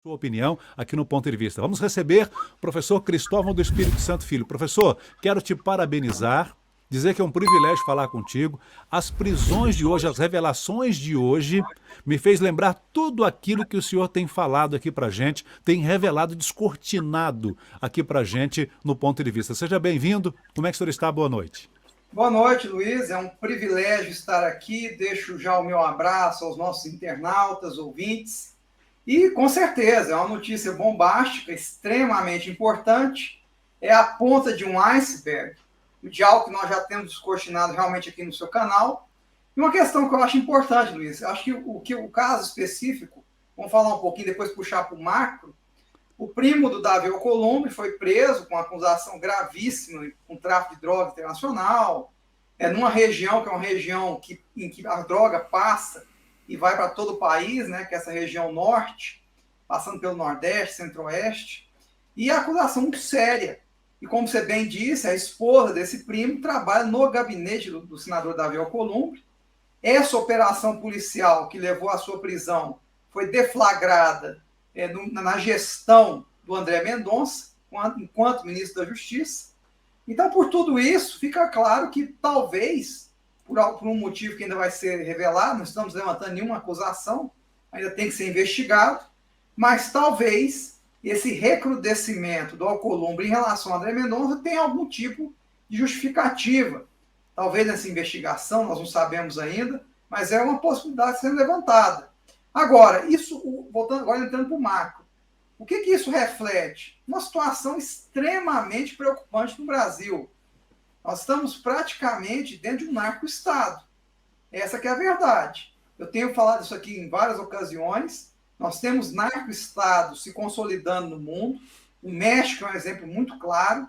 Sua opinião aqui no Ponto de Vista. Vamos receber o professor Cristóvão do Espírito Santo Filho. Professor, quero te parabenizar, dizer que é um privilégio falar contigo. As prisões de hoje, as revelações de hoje, me fez lembrar tudo aquilo que o senhor tem falado aqui pra gente, tem revelado, descortinado aqui pra gente no Ponto de Vista. Seja bem-vindo. Como é que o senhor está? Boa noite. Boa noite, Luiz. É um privilégio estar aqui. Deixo já o meu abraço aos nossos internautas, ouvintes. E, com certeza, é uma notícia bombástica, extremamente importante. É a ponta de um iceberg, de algo que nós já temos descortinado realmente aqui no seu canal. E uma questão que eu acho importante, Luiz, eu acho que o caso específico, vamos falar um pouquinho, depois puxar para o macro. O primo do Davi Alcolumbre foi preso com uma acusação gravíssima com tráfico de droga internacional, numa região que é uma região em que a droga passa e vai para todo o país, né, que é essa região norte, passando pelo Nordeste, Centro-Oeste, e a acusação muito séria. E como você bem disse, a esposa desse primo trabalha no gabinete do senador Davi Alcolumbre. Essa operação policial que levou à sua prisão foi deflagrada na gestão do André Mendonça, enquanto ministro da Justiça. Então, por tudo isso, fica claro que talvez, por um motivo que ainda vai ser revelado, não estamos levantando nenhuma acusação, ainda tem que ser investigado, mas talvez esse recrudescimento do Alcolumbre em relação ao André Mendonça tenha algum tipo de justificativa. Talvez nessa investigação, nós não sabemos ainda, mas é uma possibilidade sendo levantada. Agora, voltando agora entrando para o macro, o que isso reflete? Uma situação extremamente preocupante no Brasil. Nós estamos praticamente dentro de um narco-estado. Essa que é a verdade. Eu tenho falado isso aqui em várias ocasiões. Nós temos narco-estados se consolidando no mundo. O México é um exemplo muito claro.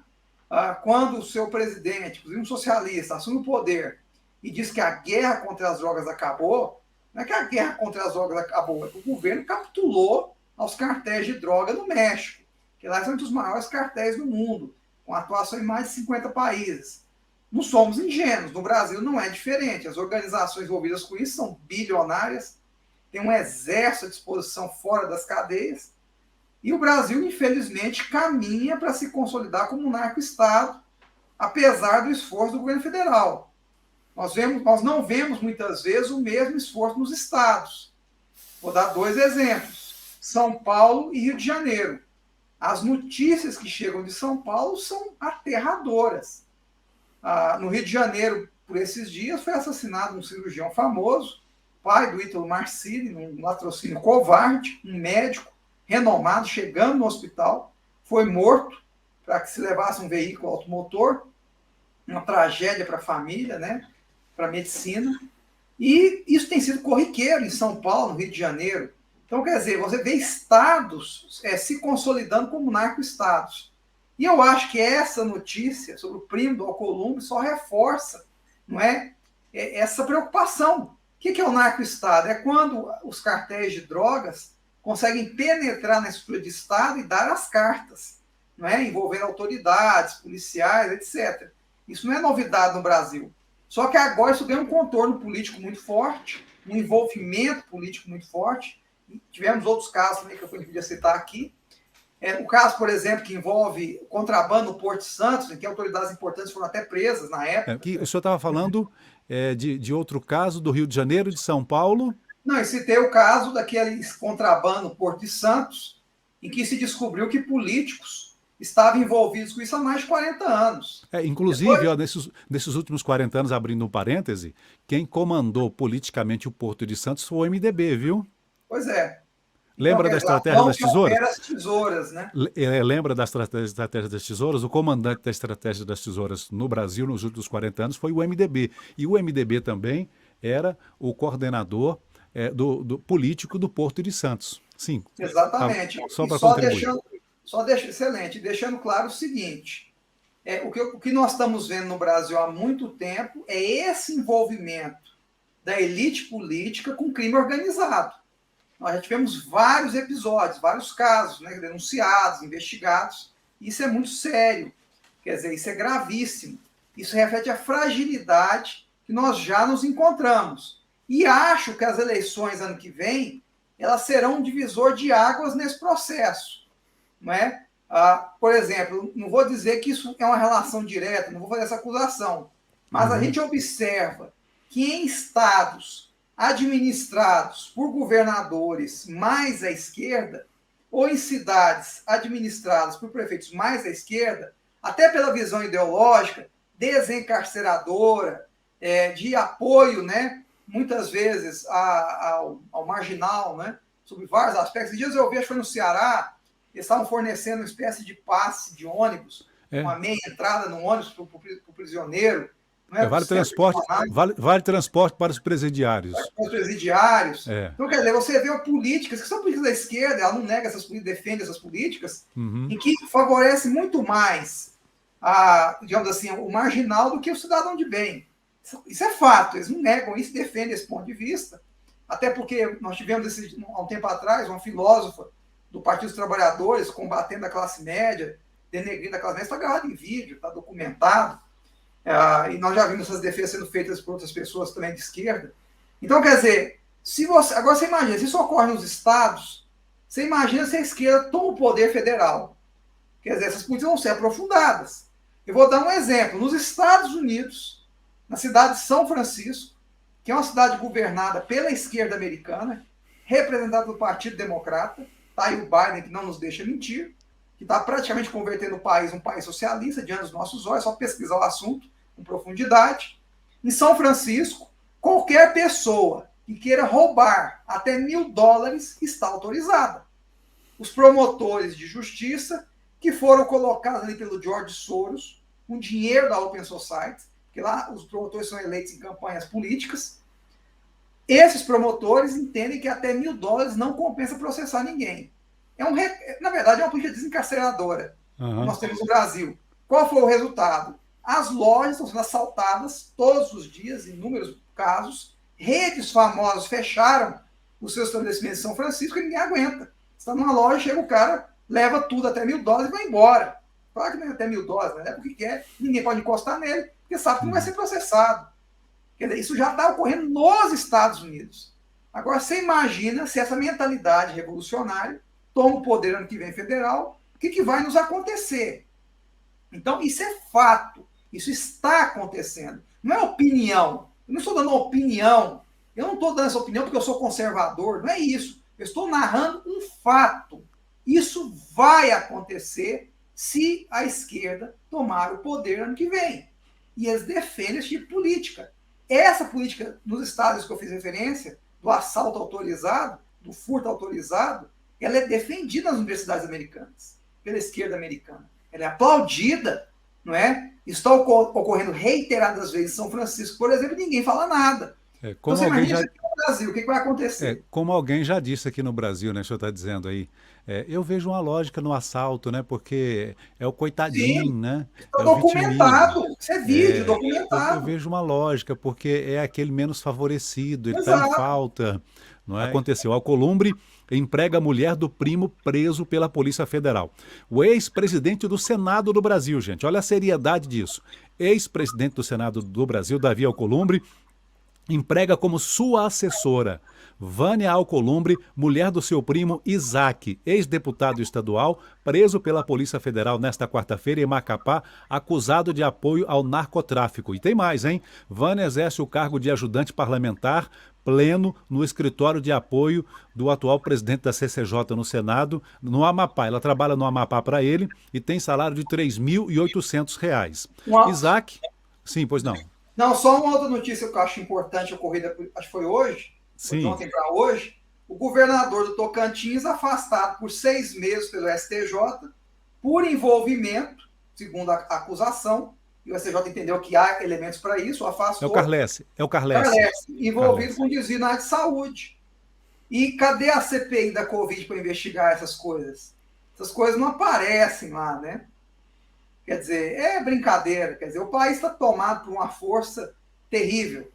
Quando o seu presidente, inclusive um socialista, assume o poder e diz que a guerra contra as drogas acabou, não é que a guerra contra as drogas acabou, é que o governo capitulou aos cartéis de droga no México, que lá são um dos maiores cartéis do mundo, com atuação em mais de 50 países. Não somos ingênuos, no Brasil não é diferente. As organizações envolvidas com isso são bilionárias, tem um exército à disposição fora das cadeias, e o Brasil, infelizmente, caminha para se consolidar como um narco-estado, apesar do esforço do governo federal. Nós não vemos muitas vezes o mesmo esforço nos estados. Vou dar dois exemplos: São Paulo e Rio de Janeiro. As notícias que chegam de São Paulo são aterradoras. No Rio de Janeiro, por esses dias, foi assassinado um cirurgião famoso, pai do Ítalo Marcilli, num latrocínio covarde, um médico renomado, chegando no hospital, foi morto para que se levasse um veículo automotor, uma tragédia para a família, né, para a medicina. E isso tem sido corriqueiro em São Paulo, no Rio de Janeiro. Então, quer dizer, você vê estados se consolidando como narco-estados. E eu acho que essa notícia sobre o primo do Alcolumbre só reforça, não é, essa preocupação. O que é o narco-estado? É quando os cartéis de drogas conseguem penetrar na estrutura de Estado e dar as cartas, não é, envolvendo autoridades, policiais, etc. Isso não é novidade no Brasil. Só que agora isso ganha um contorno político muito forte, um envolvimento político muito forte. Tivemos outros casos também que eu podia citar aqui. O caso, por exemplo, que envolve contrabando no Porto de Santos, em que autoridades importantes foram até presas na época. O senhor estava falando de outro caso do Rio de Janeiro, de São Paulo. Não, eu citei o caso daquele contrabando no Porto de Santos, em que se descobriu que políticos estavam envolvidos com isso há mais de 40 anos. Inclusive, depois... nesses últimos 40 anos, abrindo um parêntese, quem comandou politicamente o Porto de Santos foi o MDB, viu? Pois é. Lembra da estratégia das tesouras? As tesouras, né? Lembra da estratégia das tesouras? O comandante da estratégia das tesouras no Brasil nos últimos 40 anos foi o MDB. E o MDB também era o coordenador do político do Porto de Santos. Sim. Exatamente. Só para contribuir. Excelente, deixando claro o seguinte: o que nós estamos vendo no Brasil há muito tempo é esse envolvimento da elite política com crime organizado. Nós já tivemos vários episódios, vários casos, né, denunciados, investigados. Isso é muito sério. Quer dizer, isso é gravíssimo. Isso reflete a fragilidade que nós já nos encontramos. E acho que as eleições ano que vem elas serão um divisor de águas nesse processo, não é? Por exemplo, não vou dizer que isso é uma relação direta, não vou fazer essa acusação, mas a gente observa que em estados administrados por governadores mais à esquerda, ou em cidades administradas por prefeitos mais à esquerda, até pela visão ideológica, desencarceradora, de apoio, né, muitas vezes ao marginal, né, sobre vários aspectos. Esses dias eu vi, acho que foi no Ceará, eles estavam fornecendo uma espécie de passe de ônibus, uma meia entrada no ônibus para o prisioneiro. Não vale transporte para os presidiários. Para os presidiários. Então, quer dizer, você vê políticas que são políticas da esquerda, ela não nega essas políticas, defende essas políticas, em que favorece muito mais, digamos assim, o marginal do que o cidadão de bem. Isso é fato, eles não negam isso, defendem esse ponto de vista. Até porque nós tivemos, há um tempo atrás, uma filósofa do Partido dos Trabalhadores combatendo a classe média, denegrindo a classe média, está gravado em vídeo, está documentado. E nós já vimos essas defesas sendo feitas por outras pessoas também de esquerda. Então, quer dizer, agora você imagina, se isso ocorre nos estados, você imagina se a esquerda toma o poder federal. Quer dizer, essas políticas vão ser aprofundadas. Eu vou dar um exemplo. Nos Estados Unidos, na cidade de São Francisco, que é uma cidade governada pela esquerda americana, representada pelo Partido Democrata, está aí o Biden, que não nos deixa mentir, que está praticamente convertendo o país em um país socialista, diante dos nossos olhos, só pesquisar o assunto com profundidade. Em São Francisco, qualquer pessoa que queira roubar até $1.000 está autorizada. Os promotores de justiça, que foram colocados ali pelo George Soros, com dinheiro da Open Society, porque lá os promotores são eleitos em campanhas políticas, esses promotores entendem que até $1.000 não compensa processar ninguém. Na verdade, é uma política desencarceradora que nós temos no Brasil. Qual foi o resultado? As lojas estão sendo assaltadas todos os dias, em inúmeros casos. Redes famosas fecharam os seus estabelecimentos em São Francisco e ninguém aguenta. Você está numa loja, chega o cara, leva tudo até $1.000 e vai embora. Claro que não é até $1.000, né? É porque quer, ninguém pode encostar nele, porque sabe que não vai ser processado. Quer dizer, isso já está ocorrendo nos Estados Unidos. Agora, você imagina se essa mentalidade revolucionária toma o poder ano que vem federal, o que vai nos acontecer? Então, isso é fato. Isso está acontecendo. Não é opinião. Eu não estou dando uma opinião. Eu não estou dando essa opinião porque eu sou conservador. Não é isso. Eu estou narrando um fato. Isso vai acontecer se a esquerda tomar o poder ano que vem. E eles defendem esse tipo de política. Essa política, nos estados que eu fiz referência, do assalto autorizado, do furto autorizado, ela é defendida nas universidades americanas, pela esquerda americana. Ela é aplaudida, não é? Está ocorrendo reiteradas vezes em São Francisco, por exemplo, e ninguém fala nada. Como então, alguém já... aqui no Brasil, o que vai acontecer? Como alguém já disse aqui no Brasil, né, o senhor está dizendo aí, eu vejo uma lógica no assalto, né, porque é o coitadinho, Sim, né? está documentado, isso é vídeo, Eu documentado. vejo uma lógica, porque é aquele menos favorecido, ele está em Exato. falta. Não é? Aconteceu. Alcolumbre emprega a mulher do primo preso pela Polícia Federal. O ex-presidente do Senado do Brasil, gente, olha a seriedade disso. Ex-presidente do Senado do Brasil, Davi Alcolumbre, emprega como sua assessora Vânia Alcolumbre, mulher do seu primo Isaac, ex-deputado estadual, preso pela Polícia Federal nesta quarta-feira em Macapá, acusado de apoio ao narcotráfico. E tem mais, hein? Vânia exerce o cargo de ajudante parlamentar pleno no escritório de apoio do atual presidente da CCJ no Senado, no Amapá. Ela trabalha no Amapá para ele e tem salário de R$ 3.800. Isaac, sim, pois não. Não, só uma outra notícia que eu acho importante, ocorrida, acho que foi hoje, de ontem para hoje, o governador do Tocantins afastado por 6 meses pelo STJ por envolvimento, segundo a acusação, e o STJ entendeu que há elementos para isso, afastou. É o Carles. Envolvido com desvio na área de saúde. E cadê a CPI da Covid para investigar essas coisas? Essas coisas não aparecem lá, né? Quer dizer, é brincadeira. Quer dizer, o país está tomado por uma força terrível.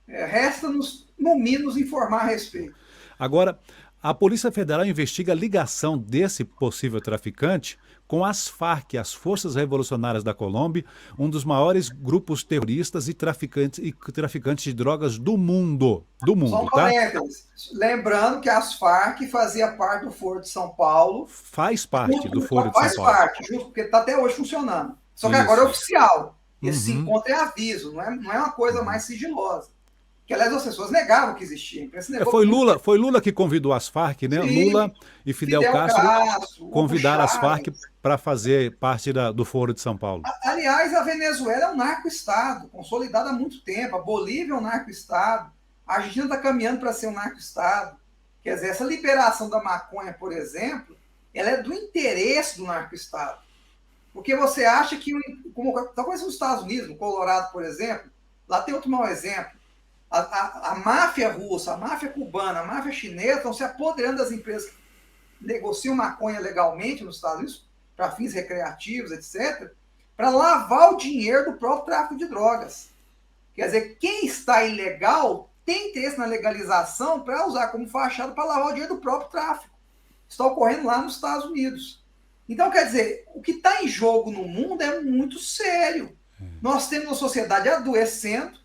Resta-nos, no mínimo, informar a respeito. Agora, A Polícia Federal investiga a ligação desse possível traficante com as Farc, as Forças Revolucionárias da Colômbia, um dos maiores grupos terroristas e traficantes de drogas do mundo. Do Só um mundo, tá? parênteses. Lembrando que as Farc fazia parte do Foro de São Paulo. Faz parte do Foro de São Faz Paulo. parte, justo, porque está até hoje funcionando. Só que Isso. agora é oficial. Esse Uhum. encontro é aviso, não é uma coisa mais sigilosa. Que, aliás, as pessoas negavam que existia. A imprensa negou Foi Lula que convidou as Farc, né? Sim, Lula e Fidel Castro convidaram as Farc para fazer parte do Foro de São Paulo. Aliás, a Venezuela é um narco-estado, consolidado há muito tempo. A Bolívia é um narco-estado. A Argentina está caminhando para ser um narco-estado. Quer dizer, essa liberação da maconha, por exemplo, ela é do interesse do narco-estado. Porque você acha que, como está acontecendo nos Estados Unidos, no Colorado, por exemplo, lá tem outro mau exemplo. A máfia russa, a máfia cubana, a máfia chinesa estão se apoderando das empresas que negociam maconha legalmente nos Estados Unidos, para fins recreativos, etc., para lavar o dinheiro do próprio tráfico de drogas. Quer dizer, quem está ilegal tem interesse na legalização para usar como fachada para lavar o dinheiro do próprio tráfico. Está ocorrendo lá nos Estados Unidos. Então, quer dizer, o que está em jogo no mundo é muito sério. Nós temos uma sociedade adoecendo,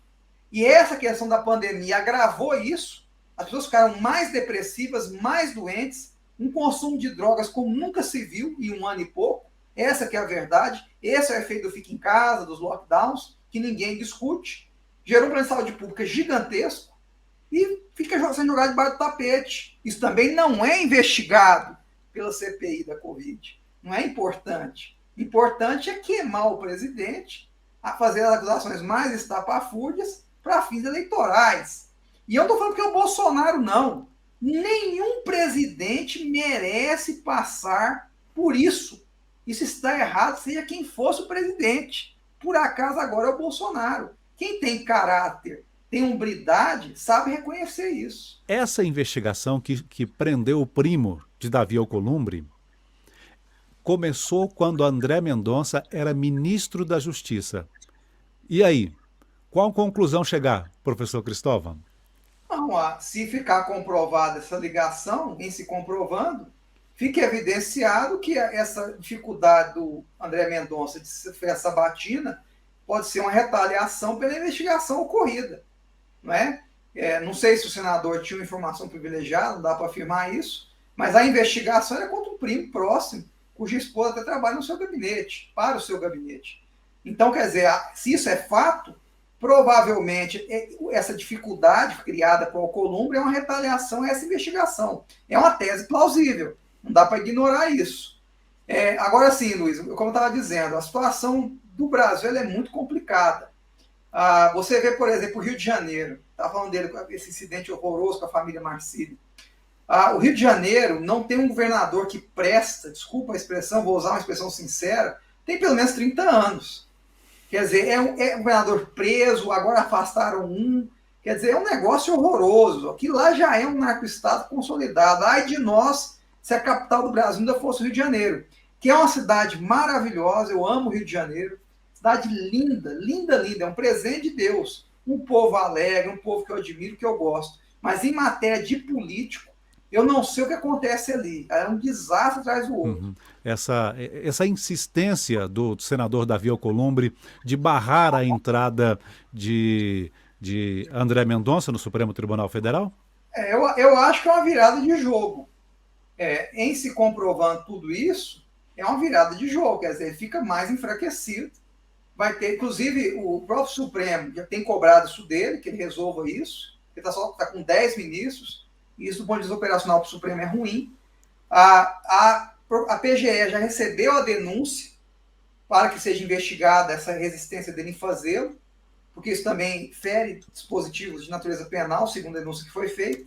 e essa questão da pandemia agravou isso. As pessoas ficaram mais depressivas, mais doentes, um consumo de drogas como nunca se viu em um ano e pouco. Essa que é a verdade. Esse é o efeito do fica em casa, dos lockdowns, que ninguém discute. Gerou um problema de saúde pública gigantesco e fica sendo jogado debaixo do tapete. Isso também não é investigado pela CPI da Covid. Não é importante. Importante é queimar o presidente, a fazer as acusações mais estapafúrdias para fins eleitorais. E eu não estou falando que é o Bolsonaro, não. Nenhum presidente merece passar por isso. Isso está errado, seja quem fosse o presidente. Por acaso agora é o Bolsonaro. Quem tem caráter, tem hombridade, sabe reconhecer isso. Essa investigação que prendeu o primo de Davi Alcolumbre começou quando André Mendonça era ministro da Justiça. E aí, qual conclusão chegar, professor Cristóvão? Não, se ficar comprovada essa ligação, em se comprovando, fica evidenciado que essa dificuldade do André Mendonça de ser essa sabatina pode ser uma retaliação pela investigação ocorrida. Não é? Não sei se o senador tinha uma informação privilegiada, não dá para afirmar isso, mas a investigação era contra um primo próximo, cuja esposa até trabalha no seu gabinete, para o seu gabinete. Então, quer dizer, se isso é fato, provavelmente essa dificuldade criada por Alcolumbre é uma retaliação a essa investigação. É uma tese plausível, não dá para ignorar isso. Agora sim, Luiz, como eu estava dizendo, a situação do Brasil ela é muito complicada. Você vê, por exemplo, o Rio de Janeiro, estava falando dele, esse incidente horroroso com a família Marcílio. O Rio de Janeiro não tem um governador que presta, desculpa a expressão, vou usar uma expressão sincera, tem pelo menos 30 anos. Quer dizer, é um governador preso, agora afastaram um. Quer dizer, é um negócio horroroso. Aqui lá já é um narco-estado consolidado. Ai de nós se a capital do Brasil ainda fosse o Rio de Janeiro, que é uma cidade maravilhosa, eu amo o Rio de Janeiro. Cidade linda, linda, linda. É um presente de Deus. Um povo alegre, um povo que eu admiro, que eu gosto. Mas em matéria de político, eu não sei o que acontece ali. É um desastre atrás do outro. Uhum. Essa insistência do senador Davi Alcolumbre de barrar a entrada de André Mendonça no Supremo Tribunal Federal? Eu acho que é uma virada de jogo. Em se comprovando tudo isso, é uma virada de jogo. Quer dizer, ele fica mais enfraquecido. Vai ter, inclusive, o próprio Supremo já tem cobrado isso dele, que ele resolva isso. Ele está com 10 ministros. Isso, do ponto de vista operacional, para o Supremo é ruim. A PGE já recebeu a denúncia para que seja investigada essa resistência dele em fazê-lo, porque isso também fere dispositivos de natureza penal, segundo a denúncia que foi feita.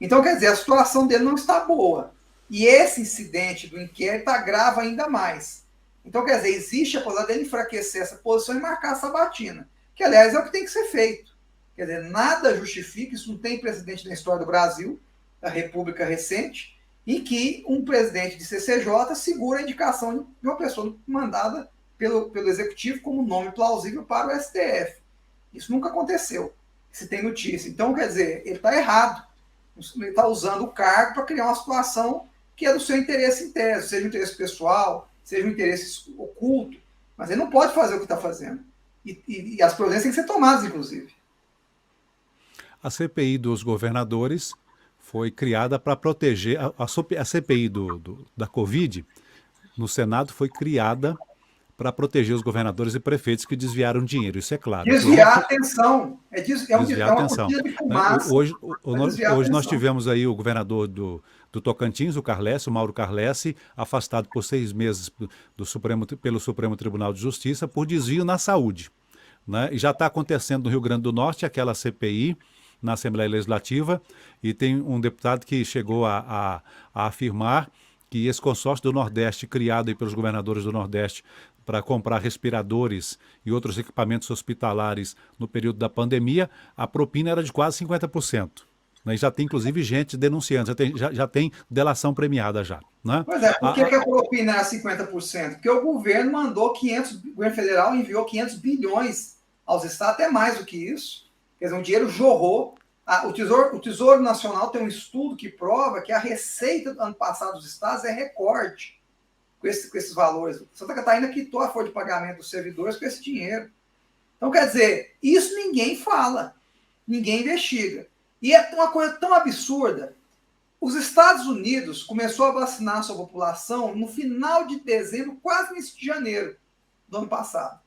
Então, quer dizer, a situação dele não está boa. E esse incidente do inquérito agrava ainda mais. Então, quer dizer, existe a possibilidade dele enfraquecer essa posição e marcar a sabatina, que, aliás, é o que tem que ser feito. Quer dizer, nada justifica, isso não tem precedente na história do Brasil, da República recente, em que um presidente de CCJ segura a indicação de uma pessoa mandada pelo Executivo como nome plausível para o STF. Isso nunca aconteceu, se tem notícia. Então, quer dizer, ele está errado. Ele está usando o cargo para criar uma situação que é do seu interesse em tese, seja um interesse pessoal, seja um interesse oculto, mas ele não pode fazer o que está fazendo. E as providências têm que ser tomadas, inclusive. A CPI dos governadores foi criada para proteger. A CPI da Covid no Senado foi criada para proteger os governadores e prefeitos que desviaram dinheiro, isso é claro. Desviar a atenção. Desviar a atenção. Cortina de fumaça. Hoje nós tivemos aí o governador do Tocantins, o Carlesse, o Mauro Carlesse, afastado por 6 meses pelo Supremo Tribunal de Justiça por desvio na saúde. Né? E já está acontecendo no Rio Grande do Norte aquela CPI na Assembleia Legislativa, e tem um deputado que chegou a afirmar que esse consórcio do Nordeste, criado aí pelos governadores do Nordeste para comprar respiradores e outros equipamentos hospitalares no período da pandemia, a propina era de quase 50%. Né? E já tem, inclusive, gente denunciando, já tem delação premiada já. Né? Pois é, por que a propina era 50%? Porque o governo mandou o governo federal enviou 500 bilhões aos estados, até mais do que isso. Quer dizer, o dinheiro jorrou. O Tesouro Nacional tem um estudo que prova que a receita do ano passado dos estados é recorde com esses valores. Santa Catarina quitou a folha de pagamento dos servidores com esse dinheiro. Então, quer dizer, isso ninguém fala, ninguém investiga. E é uma coisa tão absurda. Os Estados Unidos começou a vacinar a sua população no final de dezembro, quase no início de janeiro do ano passado.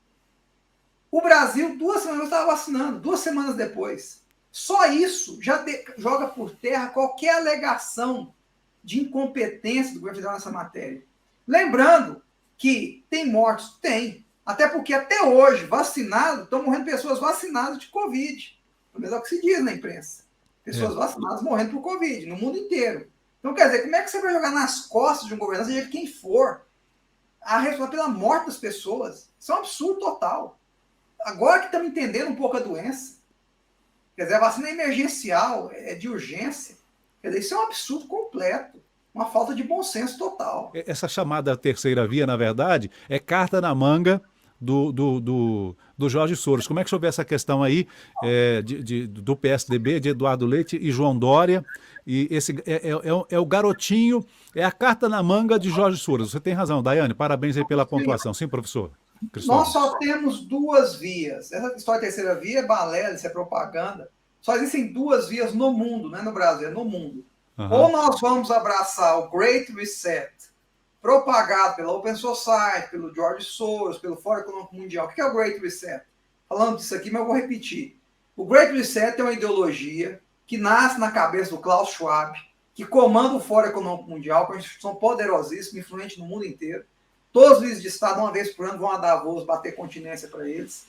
O Brasil, 2 semanas estava vacinando, 2 semanas depois. Só isso já joga por terra qualquer alegação de incompetência do governo federal nessa matéria. Lembrando que tem mortos? Tem. Até porque até hoje, vacinado, estão morrendo pessoas vacinadas de Covid. Pelo menos é o que se diz na imprensa. Pessoas vacinadas morrendo por Covid, no mundo inteiro. Então, quer dizer, como é que você vai jogar nas costas de um governante, seja quem for, a responsabilidade pela morte das pessoas? Isso é um absurdo total. Agora que estamos entendendo um pouco a doença, quer dizer, a vacina é emergencial, é de urgência. Quer dizer, isso é um absurdo completo. Uma falta de bom senso total. Essa chamada terceira via, na verdade, é carta na manga do Jorge Soros. Como é que você vê essa questão aí do PSDB, de Eduardo Leite e João Dória? E esse é o garotinho, é a carta na manga de Jorge Soros. Você tem razão, Daiane, parabéns aí pela pontuação. Sim, professor? Cristóvão. Nós só temos 2 vias. Essa história de terceira via é balela, isso é propaganda. Só existem 2 vias no mundo, não é no Brasil, é no mundo. Uhum. Ou nós vamos abraçar o Great Reset, propagado pela Open Society, pelo George Soros, pelo Fórum Econômico Mundial. O que é o Great Reset? Falando disso aqui, mas eu vou repetir. O Great Reset é uma ideologia que nasce na cabeça do Klaus Schwab, que comanda o Fórum Econômico Mundial, que é uma instituição poderosíssima, influente no mundo inteiro. Todos os líderes de Estado, uma vez por ano, vão a Davos bater continência para eles.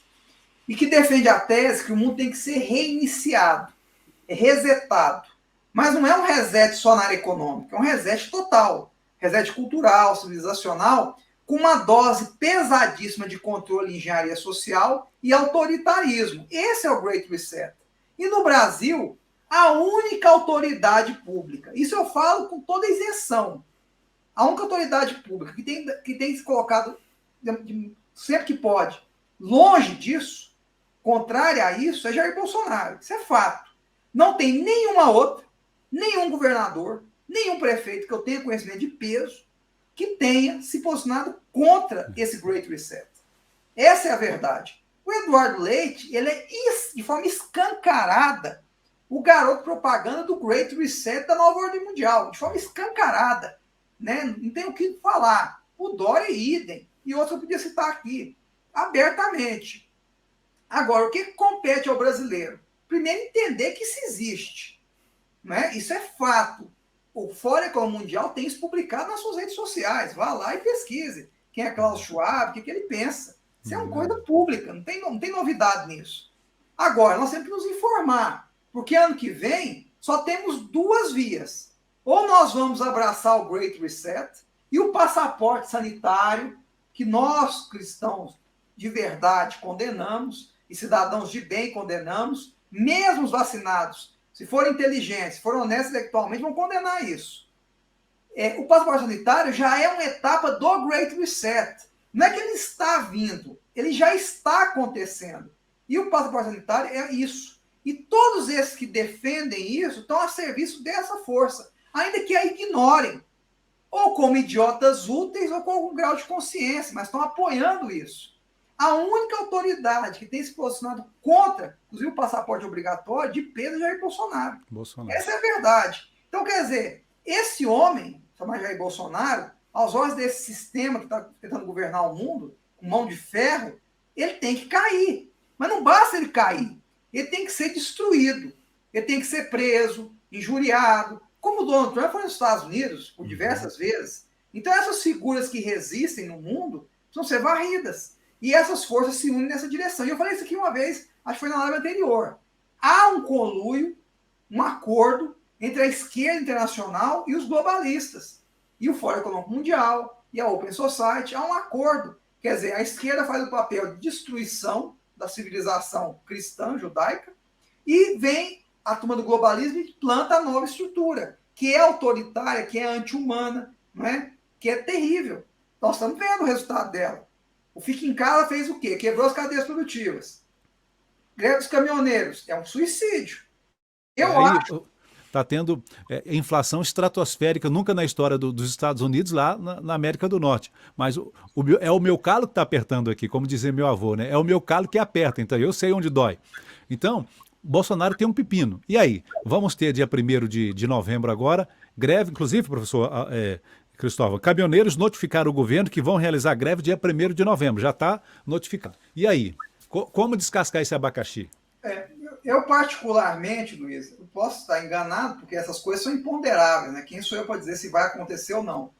E que defende a tese que o mundo tem que ser reiniciado, resetado. Mas não é um reset só na área econômica, é um reset total. Reset cultural, civilizacional, com uma dose pesadíssima de controle e engenharia social e autoritarismo. Esse é o Great Reset. E no Brasil, a única autoridade pública, isso eu falo com toda isenção, a única autoridade pública que tem se colocado, sempre que pode, longe disso, contrária a isso, é Jair Bolsonaro. Isso é fato. Não tem nenhuma outra, nenhum governador, nenhum prefeito que eu tenha conhecimento de peso que tenha se posicionado contra esse Great Reset. Essa é a verdade. O Eduardo Leite, ele é de forma escancarada o garoto propaganda do Great Reset da nova ordem mundial, de forma escancarada. Né? Não tem o que falar. O Dória idem, e outros eu podia citar aqui, abertamente. Agora, o que compete ao brasileiro? Primeiro, entender que isso existe. Né? Isso é fato. O Fórum Econômico Mundial tem isso publicado nas suas redes sociais. Vá lá e pesquise. Quem é Klaus Schwab, o que ele pensa. Isso é uma coisa pública, não tem novidade nisso. Agora, nós temos que nos informar, porque ano que vem só temos 2 vias. Ou nós vamos abraçar o Great Reset e o passaporte sanitário, que nós, cristãos de verdade, condenamos, e cidadãos de bem condenamos, mesmo os vacinados, se forem inteligentes, se forem honestos intelectualmente, vão condenar isso. O passaporte sanitário já é uma etapa do Great Reset. Não é que ele está vindo, ele já está acontecendo. E o passaporte sanitário é isso. E todos esses que defendem isso estão a serviço dessa força, ainda que a ignorem, ou como idiotas úteis ou com algum grau de consciência, mas estão apoiando isso. A única autoridade que tem se posicionado contra, inclusive o passaporte obrigatório, de peso é Jair Bolsonaro. Essa é a verdade. Então, quer dizer, esse homem, chamado Jair Bolsonaro, aos olhos desse sistema que está tentando governar o mundo, com mão de ferro, ele tem que cair. Mas não basta ele cair. Ele tem que ser destruído. Ele tem que ser preso, injuriado, como o Donald Trump foi nos Estados Unidos por diversas vezes. Então, essas figuras que resistem no mundo precisam ser varridas. E essas forças se unem nessa direção. E eu falei isso aqui uma vez, acho que foi na live anterior. Há um conluio, um acordo entre a esquerda internacional e os globalistas. E o Fórum Econômico Mundial, e a Open Society, há um acordo. Quer dizer, a esquerda faz o papel de destruição da civilização cristã, judaica, e vem a turma do globalismo e planta a nova estrutura, que é autoritária, que é anti-humana, não é? Que é terrível. Nós estamos vendo o resultado dela. O Fica em Casa fez o quê? Quebrou as cadeias produtivas. Greve dos caminhoneiros. É um suicídio. Eu acho... Está tendo inflação estratosférica, nunca na história dos Estados Unidos, lá na América do Norte. Mas é o meu calo que está apertando aqui, como dizia meu avô, né? É o meu calo que aperta, então eu sei onde dói. Então, Bolsonaro tem um pepino. E aí? Vamos ter dia 1º de novembro agora, greve, inclusive, professor Cristóvão, caminhoneiros notificaram o governo que vão realizar greve dia 1º de novembro, já está notificado. E aí? Como descascar esse abacaxi? Eu particularmente, Luiz, eu posso estar enganado, porque essas coisas são imponderáveis, né? Quem sou eu para dizer se vai acontecer ou não?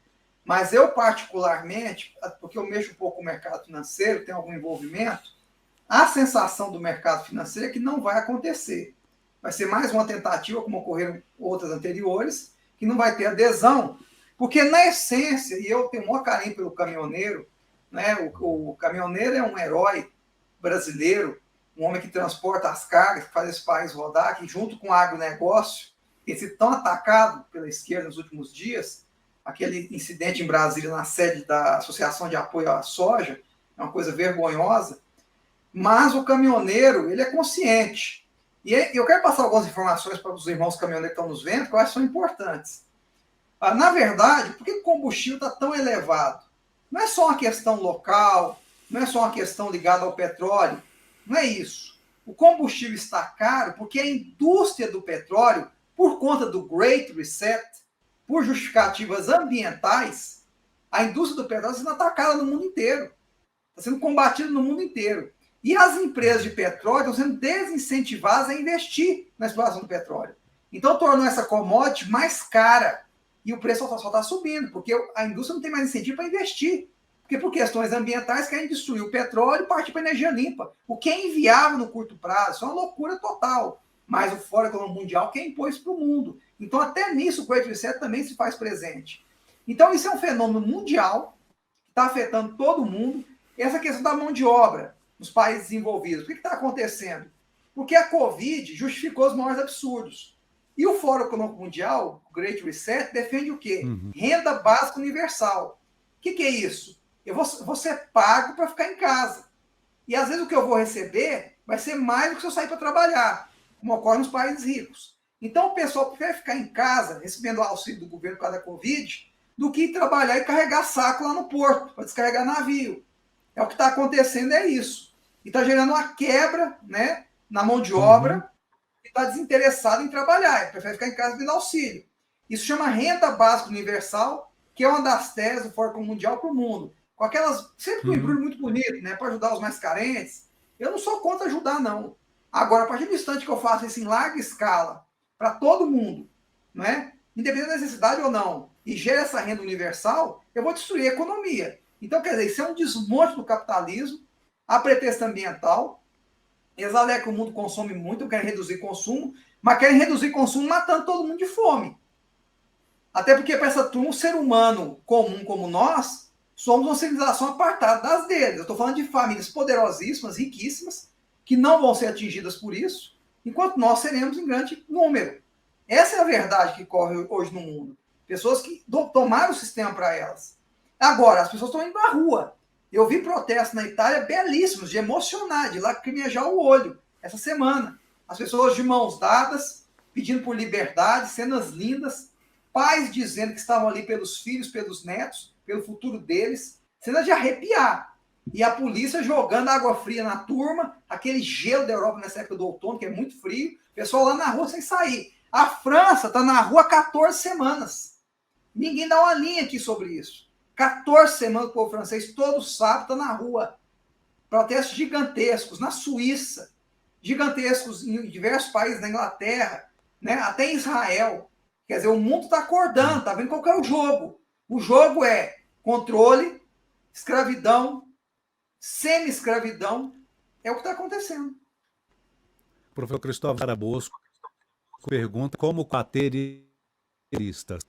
Mas eu particularmente, porque eu mexo um pouco com o mercado financeiro, tenho algum envolvimento, a sensação do mercado financeiro é que não vai acontecer. Vai ser mais uma tentativa, como ocorreram outras anteriores, que não vai ter adesão, porque na essência, e eu tenho o maior carinho pelo caminhoneiro, né? O caminhoneiro é um herói brasileiro, um homem que transporta as cargas, que faz esse país rodar, que junto com o agronegócio, tem sido tão atacado pela esquerda nos últimos dias, aquele incidente em Brasília, na sede da Associação de Apoio à Soja, é uma coisa vergonhosa, mas o caminhoneiro, ele é consciente. E eu quero passar algumas informações para os irmãos caminhoneiros que estão nos vendo, que eu acho que são importantes. Na verdade, por que o combustível está tão elevado? Não é só uma questão local, não é só uma questão ligada ao petróleo, não é isso. O combustível está caro porque a indústria do petróleo, por conta do Great Reset, por justificativas ambientais, a indústria do petróleo está sendo atacada no mundo inteiro. Está sendo combatida no mundo inteiro. E as empresas de petróleo estão sendo desincentivadas a investir na exploração do petróleo. Então, tornou essa commodity mais cara. E o preço só está subindo, porque a indústria não tem mais incentivo para investir. Porque por questões ambientais querem destruir o petróleo e partir para a energia limpa. O que é inviável no curto prazo, isso é uma loucura total. Mas o Fórum Econômico Mundial quer impor isso para o mundo. Então, até nisso, o Great Reset também se faz presente. Então, isso é um fenômeno mundial, que está afetando todo mundo. Essa questão da mão de obra nos países desenvolvidos. Por que está acontecendo? Porque a Covid justificou os maiores absurdos. E o Fórum Econômico Mundial, o Great Reset, defende o quê? Renda básica universal. O que é isso? Eu vou ser pago para ficar em casa. E às vezes o que eu vou receber vai ser mais do que se eu sair para trabalhar, como ocorre nos países ricos. Então o pessoal prefere ficar em casa, recebendo o auxílio do governo por causa da Covid, do que trabalhar e carregar saco lá no porto, para descarregar navio. É o que está acontecendo, é isso. E está gerando uma quebra, né, na mão de obra, e está desinteressado em trabalhar, ele prefere ficar em casa pedindo auxílio. Isso chama renda básica universal, que é uma das teses do Fórum Mundial para o mundo. Com aquelas, sempre um embrulho muito bonito, né, para ajudar os mais carentes. Eu não sou contra ajudar, não. Agora, a partir do instante que eu faço isso em larga escala, para todo mundo, né, independente da necessidade ou não, e gera essa renda universal, eu vou destruir a economia. Então, quer dizer, isso é um desmonte do capitalismo, a pretexto ambiental. Eles alegam que o mundo consome muito, querem reduzir consumo, mas querem reduzir consumo matando todo mundo de fome. Até porque, para essa turma, um ser humano comum como nós, somos uma civilização apartada das deles. Eu estou falando de famílias poderosíssimas, riquíssimas, que não vão ser atingidas por isso, enquanto nós seremos em grande número. Essa é a verdade que corre hoje no mundo. Pessoas que tomaram o sistema para elas. Agora, as pessoas estão indo à rua. Eu vi protestos na Itália belíssimos, de emocionar, de lacrimejar o olho, essa semana. as pessoas de mãos dadas, pedindo por liberdade, cenas lindas, pais dizendo que estavam ali pelos filhos, pelos netos, pelo futuro deles, cena de arrepiar. E a polícia jogando água fria na turma, aquele gelo da Europa nessa época do outono, que é muito frio, o pessoal lá na rua sem sair. A França está na rua há 14 semanas. Ninguém dá uma linha aqui sobre isso. 14 semanas o povo francês, todo sábado, está na rua. Protestos gigantescos na Suíça, gigantescos em diversos países, na Inglaterra, né? Até em Israel. Quer dizer, o mundo está acordando, está vendo qual que é o jogo. O jogo é controle, escravidão, semi-escravidão, é o que está acontecendo. O professor Cristóvão Darabosco pergunta como carteiristas.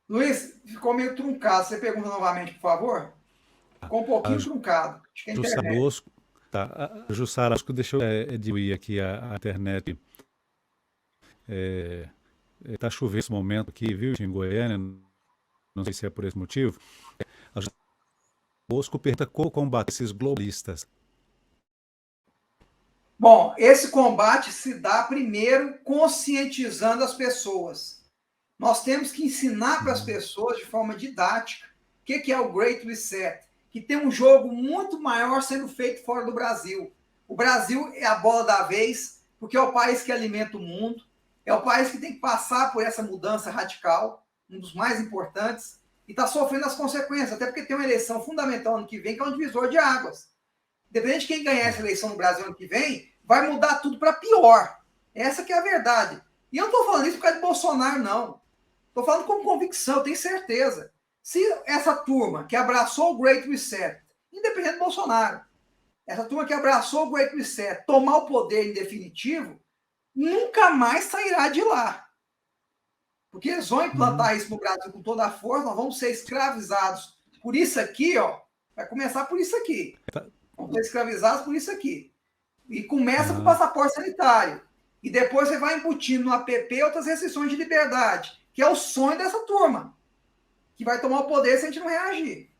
Luiz, ficou meio truncado. Você pergunta novamente, por favor? Ficou um pouquinho truncado. Acho que é a internet. Bosco, tá. A Jussara Bosco, deixa eu diminuir aqui a internet. Está chovendo nesse momento aqui, viu, em Goiânia? Não sei se é por esse motivo. A Jussara Bosco pergunta como combater esses globalistas. Bom, esse combate se dá primeiro conscientizando as pessoas. Nós temos que ensinar para as pessoas de forma didática o que é o Great Reset, que tem um jogo muito maior sendo feito fora do Brasil. O Brasil é a bola da vez, porque é o país que alimenta o mundo, é o país que tem que passar por essa mudança radical, um dos mais importantes, e está sofrendo as consequências, até porque tem uma eleição fundamental ano que vem, que é um divisor de águas. Dependendo de quem ganhar essa eleição no Brasil ano que vem, vai mudar tudo para pior. Essa que é a verdade. E eu não estou falando isso por causa de Bolsonaro, não. Estou falando com convicção, eu tenho certeza. Se essa turma que abraçou o Great Reset, independente do Bolsonaro, essa turma que abraçou o Great Reset, tomar o poder em definitivo, nunca mais sairá de lá. Porque eles vão implantar isso no Brasil com toda a força, nós vamos ser escravizados por isso aqui, ó. Vai começar por isso aqui. Vamos ser escravizados por isso aqui. E começa com o passaporte sanitário. E depois você vai embutindo no APP outras restrições de liberdade, que é o sonho dessa turma, que vai tomar o poder se a gente não reagir.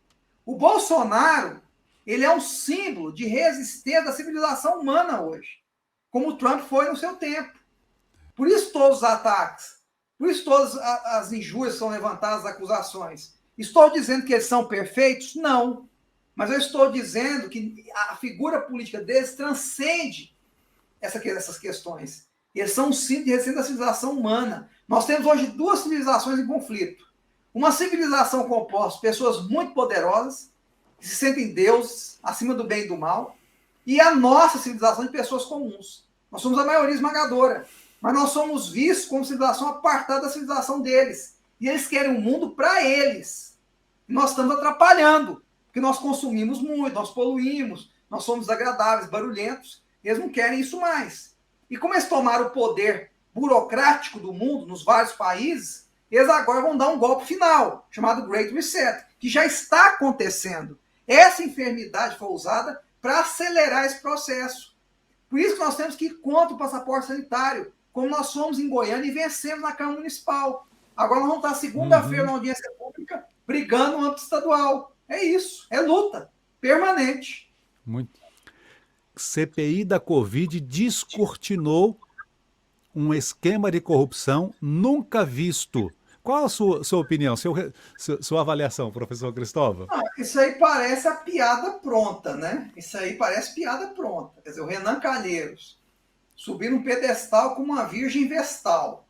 O Bolsonaro, ele é um símbolo de resistência da civilização humana hoje, como o Trump foi no seu tempo. Por isso todos os ataques, por isso todas as injúrias são levantadas, as acusações. Estou dizendo que eles são perfeitos? Não. Mas eu estou dizendo que a figura política deles transcende essas questões. Eles são um símbolo de resistência da civilização humana. Nós temos hoje duas civilizações em conflito. Uma civilização composta de pessoas muito poderosas, que se sentem deuses, acima do bem e do mal, e a nossa civilização de pessoas comuns. Nós somos a maioria esmagadora, mas nós somos vistos como civilização apartada da civilização deles. E eles querem um mundo para eles. E nós estamos atrapalhando, porque nós consumimos muito, nós poluímos, nós somos desagradáveis, barulhentos, e eles não querem isso mais. E como eles tomaram o poder burocrático do mundo, nos vários países, eles agora vão dar um golpe final, chamado Great Reset, que já está acontecendo. Essa enfermidade foi usada para acelerar esse processo. Por isso que nós temos que ir contra o passaporte sanitário, como nós somos em Goiânia e vencemos na Câmara Municipal. Agora nós vamos estar segunda-feira na audiência pública, brigando no âmbito estadual. É isso, é luta permanente. Muito. CPI da Covid descortinou um esquema de corrupção nunca visto. Qual a sua opinião, sua avaliação, professor Cristóvão? Isso aí parece a piada pronta, né? Isso aí parece piada pronta. Quer dizer, o Renan Calheiros subir num pedestal com uma virgem vestal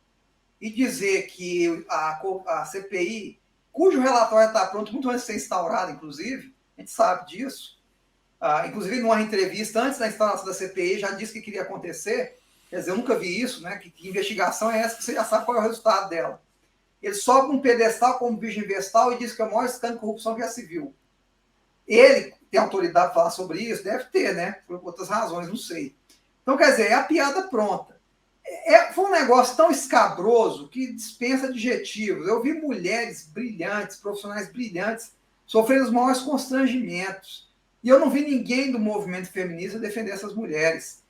e dizer que a CPI, cujo relatório está pronto muito antes de ser instaurado, inclusive, a gente sabe disso, inclusive numa entrevista antes da instauração da CPI, já disse que queria acontecer. Quer dizer, eu nunca vi isso, né? Que investigação é essa que você já sabe qual é o resultado dela. Ele sobe um pedestal como virgem vestal e diz que é o maior escândalo de corrupção que já se viu. Ele tem autoridade para falar sobre isso? Deve ter, né? Por outras razões, não sei. Então, quer dizer, é a piada pronta. Foi um negócio tão escabroso que dispensa adjetivos. Eu vi mulheres brilhantes, profissionais brilhantes, sofrendo os maiores constrangimentos. E eu não vi ninguém do movimento feminista defender essas mulheres.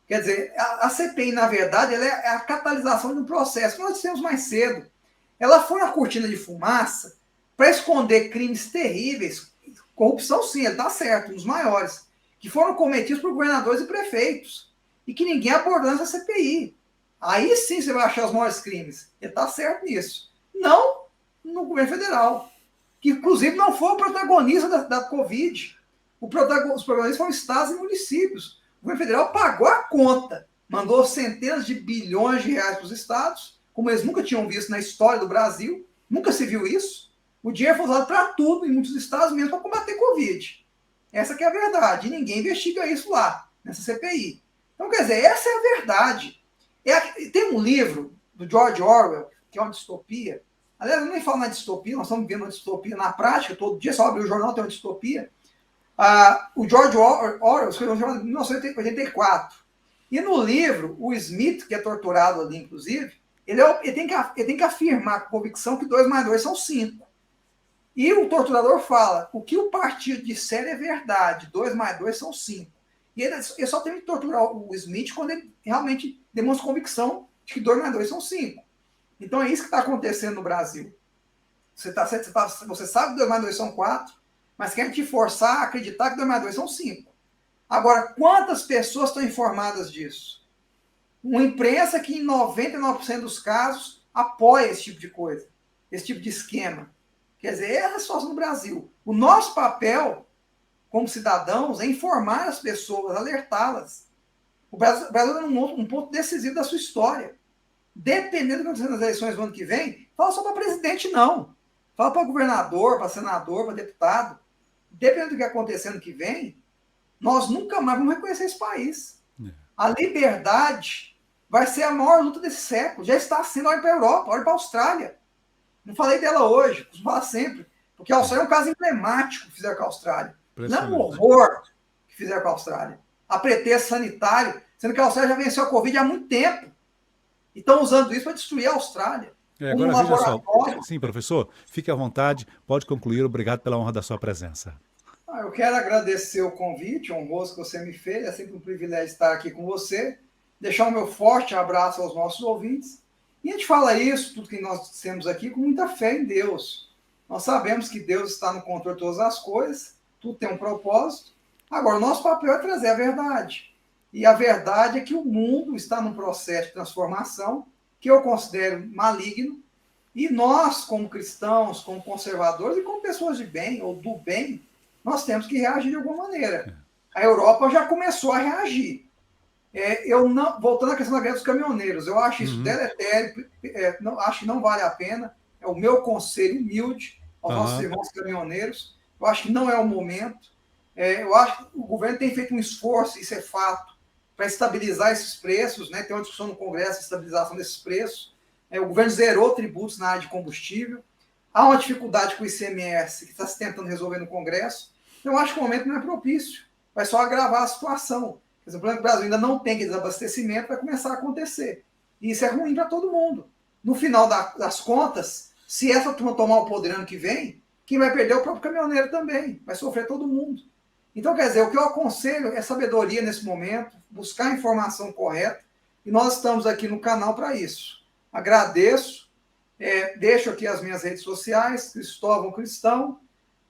Quer dizer, a CPI, na verdade, ela é a catalisação de um processo que nós dissemos mais cedo. Ela foi uma cortina de fumaça para esconder crimes terríveis. Corrupção, sim, ele está certo, um dos maiores, que foram cometidos por governadores e prefeitos. e que ninguém abordou essa CPI. Aí sim você vai achar os maiores crimes. Ele está certo nisso. Não no governo federal, que inclusive não foi o protagonista da Covid. Os protagonistas foram estados e municípios. O governo federal pagou a conta, mandou centenas de bilhões de reais para os estados, como eles nunca tinham visto na história do Brasil, nunca se viu isso. O dinheiro foi usado para tudo, em muitos estados mesmo, para combater Covid. Essa que é a verdade, e ninguém investiga isso lá, nessa CPI. Então, quer dizer, essa é a verdade. Tem um livro do George Orwell, que é uma distopia. Aliás, eu nem falo na distopia, nós estamos vivendo uma distopia na prática, todo dia só abre o jornal, tem uma distopia. O George Orwell escreveu um jornal em 1984. E no livro, o Smith, que é torturado ali, inclusive, ele tem que afirmar com convicção que 2 mais 2 são 5. E o torturador fala, o que o partido disser é verdade, 2 mais 2 são 5. E ele só tem que torturar o Smith quando ele realmente demonstra convicção de que 2 mais 2 são 5. Então é isso que está acontecendo no Brasil. Você sabe que 2 mais 2 são 4, mas quer te forçar a acreditar que 2 mais 2 são 5. Agora, quantas pessoas estão informadas disso? Uma imprensa que, em 99% dos casos, apoia esse tipo de coisa, esse tipo de esquema. Quer dizer, é a situação no Brasil. O nosso papel, como cidadãos, é informar as pessoas, alertá-las. O Brasil é um ponto decisivo da sua história. Dependendo do que acontecer nas eleições do ano que vem, fala só para presidente, não. Fala para governador, para senador, para deputado. Dependendo do que acontecer ano que vem, nós nunca mais vamos reconhecer esse país. A liberdade vai ser a maior luta desse século. Já está sendo. Olha para a Europa, olha para a Austrália. Não falei dela hoje, costumo falar sempre. Porque a Austrália é um caso emblemático que fizeram com a Austrália. Não é um horror que fizeram com a Austrália. A pretexto sanitário, sendo que a Austrália já venceu a Covid há muito tempo. E estão usando isso para destruir a Austrália. Agora veja só. Sim, professor, fique à vontade, pode concluir. Obrigado pela honra da sua presença. Eu quero agradecer o convite honroso que você me fez. É sempre um privilégio estar aqui com você. Deixar o meu forte abraço aos nossos ouvintes. E a gente fala isso, tudo que nós dissemos aqui, com muita fé em Deus. Nós sabemos que Deus está no controle de todas as coisas, tudo tem um propósito. Agora, o nosso papel é trazer a verdade. E a verdade é que o mundo está num processo de transformação que eu considero maligno. E nós, como cristãos, como conservadores e como pessoas de bem ou do bem, nós temos que reagir de alguma maneira. A Europa já começou a reagir. Voltando à questão da greve dos caminhoneiros, eu acho isso deletério, acho que não vale a pena. É o meu conselho humilde aos nossos irmãos caminhoneiros. Eu acho que não é o momento. Eu acho que o governo tem feito um esforço, isso é fato, para estabilizar esses preços, né? Tem uma discussão no Congresso de estabilização desses preços. O governo zerou tributos na área de combustível. Há uma dificuldade com o ICMS que está se tentando resolver no Congresso. Eu acho que o momento não é propício. Vai só agravar a situação. Quer dizer, o problema é que o Brasil ainda não tem desabastecimento, vai começar a acontecer. E isso é ruim para todo mundo. No final das contas, se essa turma tomar o poder ano que vem, quem vai perder é o próprio caminhoneiro também. Vai sofrer todo mundo. Então, quer dizer, o que eu aconselho é sabedoria nesse momento, buscar a informação correta, e nós estamos aqui no canal para isso. Agradeço, deixo aqui as minhas redes sociais, Cristóvão Cristão,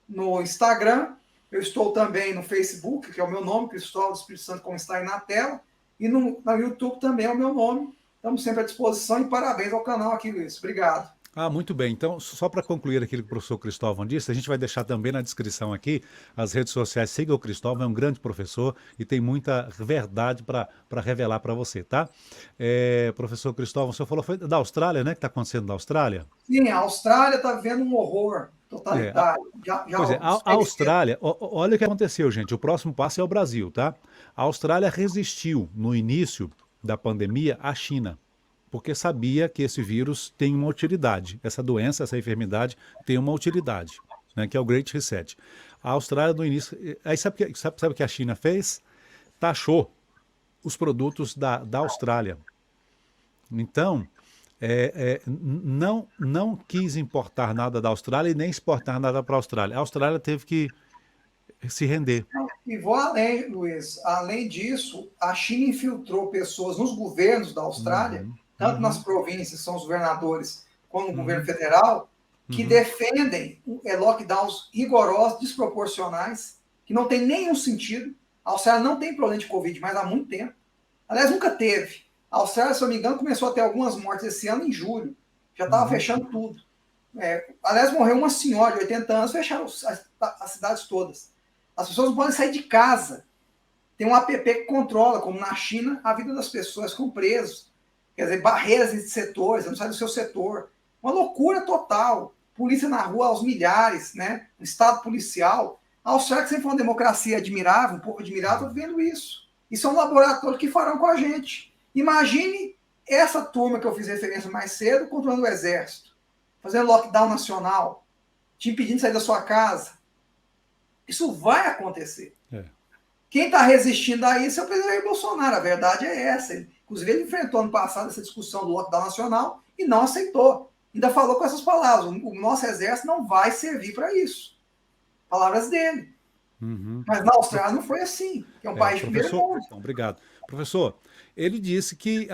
no Instagram, eu estou também no Facebook, que é o meu nome, Cristóvão do Espírito Santo, como está aí na tela, e no YouTube também é o meu nome. Estamos sempre à disposição e parabéns ao canal aqui, Luiz. Obrigado. Muito bem. Então, só para concluir aquilo que o professor Cristóvão disse, a gente vai deixar também na descrição aqui as redes sociais. Siga o Cristóvão, é um grande professor e tem muita verdade para revelar para você, tá? Professor Cristóvão, o senhor falou foi da Austrália, né? Que está acontecendo na Austrália? Sim, a Austrália está vivendo um horror totalitário. Pois é, a Austrália, olha o que aconteceu, gente. O próximo passo é o Brasil, tá? A Austrália resistiu no início da pandemia à China, porque sabia que esse vírus tem uma utilidade. Essa doença, essa enfermidade tem uma utilidade, né, que é o Great Reset. A Austrália, no início... Aí sabe o que a China fez? Taxou os produtos da Austrália. Então, não quis importar nada da Austrália e nem exportar nada para a Austrália. A Austrália teve que se render. E vou além, Luiz. Além disso, a China infiltrou pessoas nos governos da Austrália, tanto nas províncias, são os governadores, como no governo federal, que defendem lockdowns rigorosos, desproporcionais, que não tem nenhum sentido. A Austrália não tem problema de Covid, mas há muito tempo. Aliás, nunca teve. A Austrália, se eu não me engano, começou a ter algumas mortes esse ano em julho. Já estava fechando tudo. Aliás, morreu uma senhora de 80 anos, fecharam as cidades todas. As pessoas não podem sair de casa. Tem um app que controla, como na China, a vida das pessoas com presos. Quer dizer, barreiras entre setores, não sai do seu setor. Uma loucura total. Polícia na rua aos milhares, né? Um estado policial. A Austrália, que sempre foi uma democracia admirável, um povo admirável, vendo isso. Isso é um laboratório que farão com a gente. Imagine essa turma que eu fiz referência mais cedo controlando o exército, fazendo lockdown nacional, te impedindo de sair da sua casa. Isso vai acontecer. Quem está resistindo a isso é o presidente Bolsonaro. A verdade é essa. Inclusive, ele enfrentou ano passado essa discussão do lockdown nacional e não aceitou. Ainda falou com essas palavras: o nosso exército não vai servir para isso. Palavras dele. Mas na Austrália não foi assim, que é um país de primeiro mundo. Então, obrigado. Professor, ele disse que,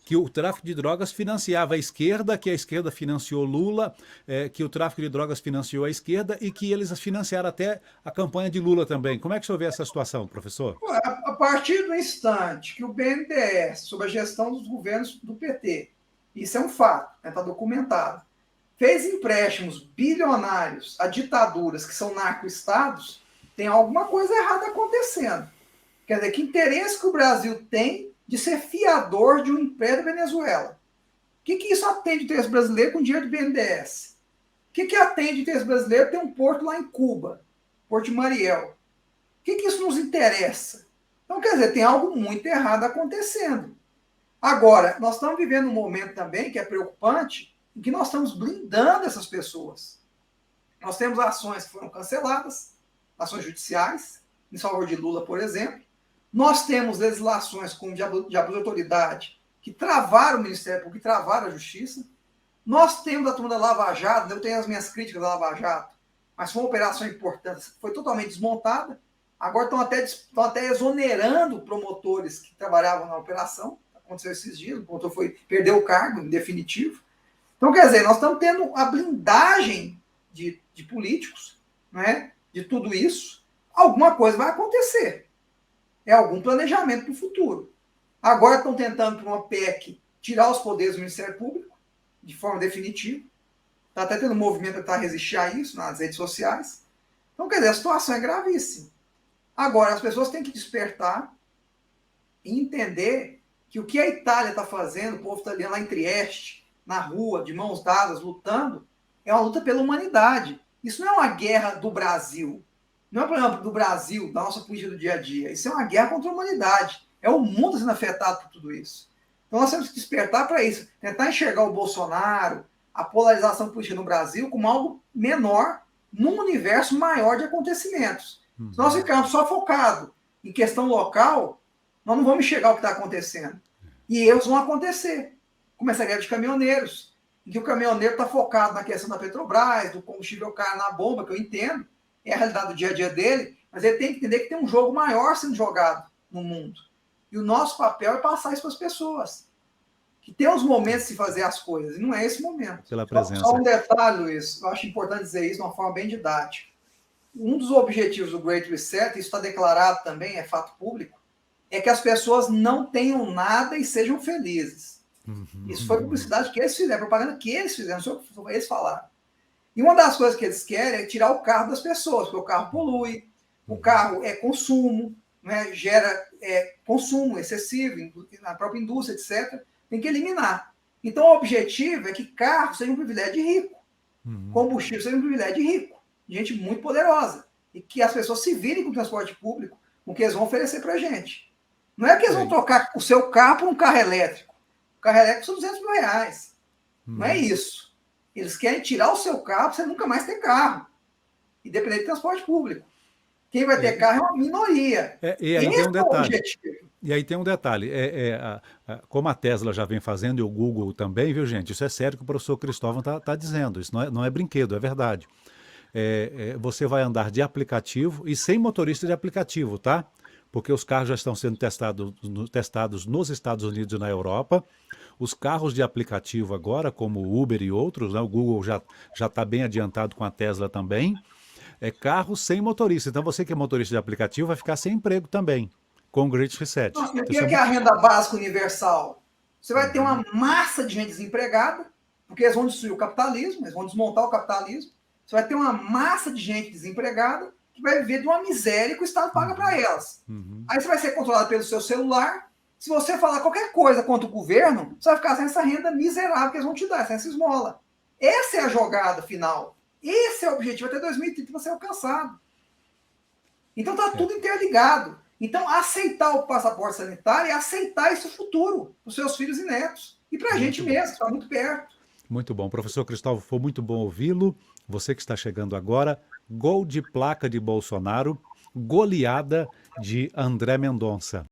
que o tráfico de drogas financiava a esquerda, que a esquerda financiou Lula, que o tráfico de drogas financiou a esquerda e que eles financiaram até a campanha de Lula também. Como é que o senhor vê essa situação, professor? A partir do instante que o BNDES, sob a gestão dos governos do PT, isso é um fato, está documentado, fez empréstimos bilionários a ditaduras que são narco-estados, tem alguma coisa errada acontecendo. Quer dizer, que interesse que o Brasil tem de ser fiador de um império da Venezuela? O que isso atende de interesse brasileiro com dinheiro do BNDES? O que atende de interesse brasileiro ter um porto lá em Cuba, Porto de Mariel? O que isso nos interessa? Então, quer dizer, tem algo muito errado acontecendo. Agora, nós estamos vivendo um momento também que é preocupante, em que nós estamos blindando essas pessoas. Nós temos ações que foram canceladas, ações judiciais, em favor de Lula, por exemplo. Nós temos legislações como de abuso de autoridade que travaram o Ministério Público, que travaram a Justiça. Nós temos a turma da Lava Jato, eu tenho as minhas críticas da Lava Jato, mas foi uma operação importante, foi totalmente desmontada. Agora estão até exonerando promotores que trabalhavam na operação. Aconteceu esses dias, o promotor perdeu o cargo, em definitivo. Então, quer dizer, nós estamos tendo a blindagem de políticos, né, de tudo isso. Alguma coisa vai acontecer. É algum planejamento para o futuro. Agora estão tentando, por uma PEC, tirar os poderes do Ministério Público, de forma definitiva. Está até tendo um movimento para tentar resistir a isso nas redes sociais. Então, quer dizer, a situação é gravíssima. Agora, as pessoas têm que despertar e entender que o que a Itália está fazendo, o povo italiano lá em Trieste, na rua, de mãos dadas, lutando, é uma luta pela humanidade. Isso não é uma guerra do Brasil. Não é um problema do Brasil, da nossa política do dia a dia. Isso é uma guerra contra a humanidade. É o mundo sendo afetado por tudo isso. Então nós temos que despertar para isso. Tentar enxergar o Bolsonaro, a polarização política no Brasil, como algo menor num universo maior de acontecimentos. Se nós ficarmos só focados em questão local, nós não vamos enxergar o que está acontecendo. E erros vão acontecer. Como essa greve de caminhoneiros, em que o caminhoneiro está focado na questão da Petrobras, do combustível caro na bomba, que eu entendo, é a realidade do dia a dia dele, mas ele tem que entender que tem um jogo maior sendo jogado no mundo. E o nosso papel é passar isso para as pessoas. Que tem uns momentos de se fazer as coisas, e não é esse momento. Pela presença. Só um detalhe, Luiz, eu acho importante dizer isso de uma forma bem didática. Um dos objetivos do Great Reset, isso está declarado também, é fato público, é que as pessoas não tenham nada e sejam felizes. Isso foi publicidade que eles fizeram, propaganda que eles fizeram, não sei o que eles falaram. E uma das coisas que eles querem é tirar o carro das pessoas, porque o carro polui, o carro é consumo, né, gera consumo excessivo na própria indústria, etc. Tem que eliminar. Então, o objetivo é que carro seja um privilégio de rico, combustível seja um privilégio de rico, gente muito poderosa, e que as pessoas se virem com o transporte público, com o que eles vão oferecer para a gente. Não é que eles vão trocar o seu carro por um carro elétrico. O carro elétrico são R$200 mil. Não é isso. Eles querem tirar o seu carro para você nunca mais ter carro. Independente de transporte público. Quem vai ter carro é uma minoria. E aí tem um detalhe. E aí tem um detalhe. Como a Tesla já vem fazendo e o Google também, viu, gente? Isso é sério que o professor Cristóvão está dizendo. Isso não é brinquedo, é verdade. Você vai andar de aplicativo e sem motorista de aplicativo, tá? Porque os carros já estão sendo testados nos Estados Unidos e na Europa. Os carros de aplicativo agora, como o Uber e outros, né, o Google já está bem adiantado com a Tesla também, carros sem motorista. Então você que é motorista de aplicativo vai ficar sem emprego também. com o Great Reset. Nossa, o que Isso é é a muito... renda básica universal? Você vai ter uma massa de gente desempregada, porque eles vão destruir o capitalismo, eles vão desmontar o capitalismo. Você vai ter uma massa de gente desempregada que vai viver de uma miséria que o Estado paga para elas. Aí você vai ser controlado pelo seu celular. Se você falar qualquer coisa contra o governo, você vai ficar sem essa renda miserável que eles vão te dar, sem essa esmola. Essa é a jogada final. Esse é o objetivo até 2030 para ser alcançado. Então está tudo interligado. Então, aceitar o passaporte sanitário é aceitar esse futuro para os seus filhos e netos. E para a gente mesmo, que está muito perto. Muito bom. Professor Cristóvão, foi muito bom ouvi-lo. Você que está chegando agora, gol de placa de Bolsonaro, goleada de André Mendonça.